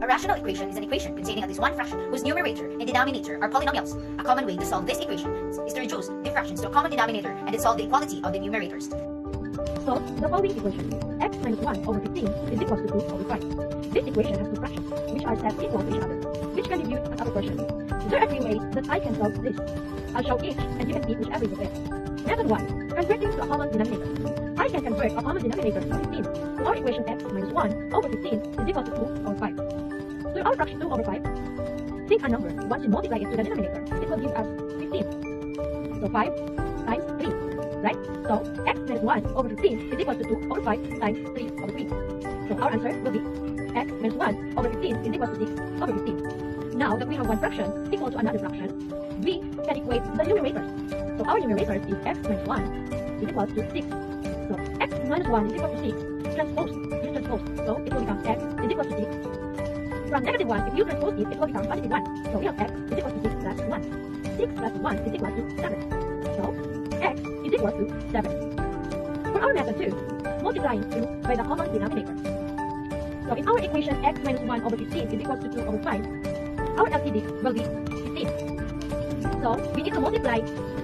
A rational equation is an equation containing at least one fraction whose numerator and denominator are polynomials. A common way to solve this equation is to reduce the fractions to a common denominator and then solve the equality of the numerators. So, the following equation, x minus 1 over 15 is equal to 2 over 5. This equation has two fractions, which are set equal to each other, which can be viewed as upper portion. There are three ways that I can solve this. I'll show each, and you can pick whichever is best. Method 1. Converting to a common denominator. I can convert a common denominator to 15. So our equation x minus 1 over 15 is equal to 2 over 5. So our fraction 2 over 5, take a number. Once you multiply it to the denominator, it will give us 15. So 5 times 3, right? So x minus 1 over 15 is equal to 2 over 5 times 3 over 3. So our answer will be x minus 1 over 15 is equal to 6 over 15. Now that we have one fraction equal to another fraction, we can equate the numerators. So our numerators is x minus 1 is equal to 6. So x minus 1 is equal to 6. Transpose. You transpose. So it will become x is equal to 6. From negative 1, if you transpose it, it will become positive 1. So we have x is equal to 6 plus 1. 6 plus 1 is equal to 7. So x is equal to 7. For our method 2, multiplying 2 by the common denominator. So in our equation x minus 1 over 15 is equal to 2 over 5, our LCD will be 15. So we need to multiply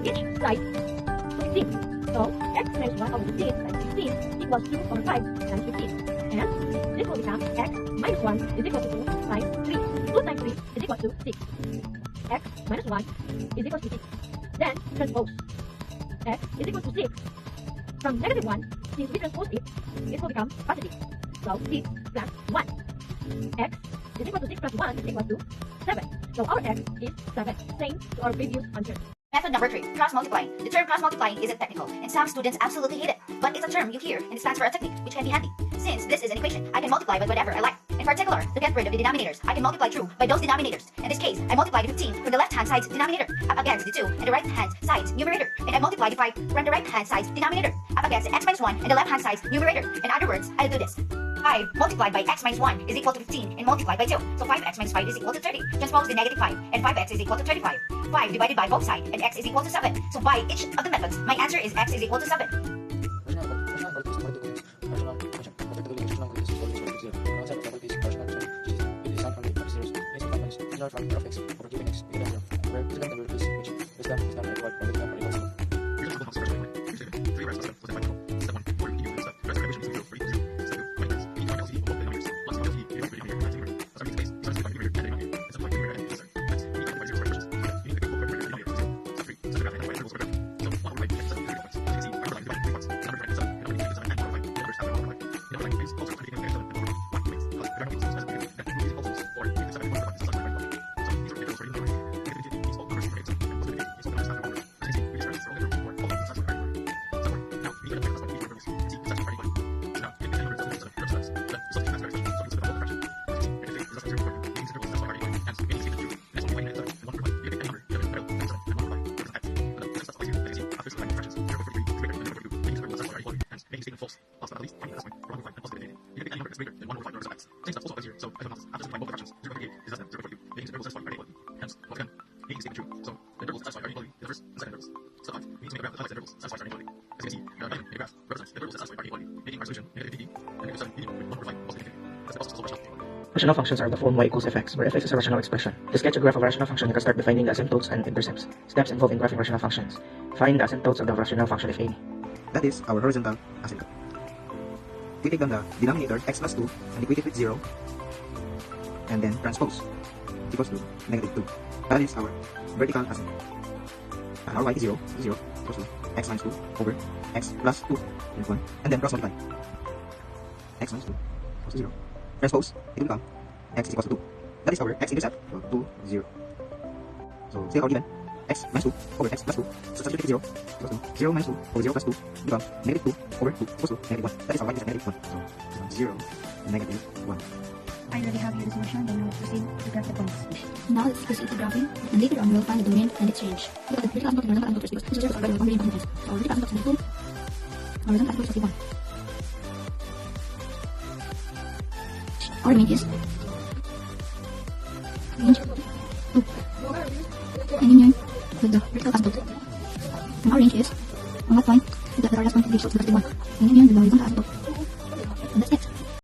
each side to 15. So x minus 1 over 15 times 15 equals 2 over 5 times 15. And this will become x minus 1 is equal to 2 times 3. 2 times 3 is equal to 6. X minus 1 is equal to 6. Then transpose. X is equal to 6. From negative 1, since we transpose it, it will become positive. So 6 plus 1. X is equal to 6 plus 1 is equal to 7. So our x is 7. Same to our previous answer. Method number 3, cross multiplying. The term cross multiplying isn't technical, and some students absolutely hate it. But it's a term you hear, and it stands for a technique, which can be handy. Since this is an equation, I can multiply by whatever I like. In particular, to get rid of the denominators, I can multiply true by those denominators. In this case, I multiply the 15 from the left-hand side's denominator up against the 2 and the right-hand side's numerator. And I multiply the 5 from the right-hand side's denominator up against the x minus 1 and the left-hand side's numerator. In other words, I do this. 5 multiplied by x minus 1 is equal to 15 and multiplied by 2. So 5x minus 5 is equal to 30. Transpose the negative 5 and 5x is equal to 35. 5 divided by both sides and x is equal to 7. So by each of the methods, my answer is x is equal to 7. Rational functions are the form y equals fx, where fx is a rational expression. To sketch a graph of a rational function, you can start by finding the asymptotes and intercepts. Steps involved in graphing rational functions. Find the asymptotes of the rational function if any. That is our horizontal asymptote. We take down the denominator x plus 2 and equate it with 0, and then transpose equals to negative 2. That is our vertical asymptote. And our y is 0, equals to x minus 2 over x plus 2, 1, and then cross multiply. X minus 2 equals to 0. Transpose, it will become x is equals to 2. That is our x-intercept, 2, 0. So, still our given, x minus 2 over x plus 2, substitute 0, equals to 0 minus 2 over 0 plus 2, become negative 2 over 2 equals to negative 1. That is our y-intercept, negative 1. So, 0, negative 1. I already have here the solution, then we'll proceed to graph the points. Now let's proceed to graphing, and later on we'll find the domain and its range. Because the vertical asymptote and horizontal asymptotes, because two circles are divided by 1 million parameters. So our vertical asymptote is 2, horizontal asymptote is 1. Our domain is range 2. And in here, with the vertical asymptote,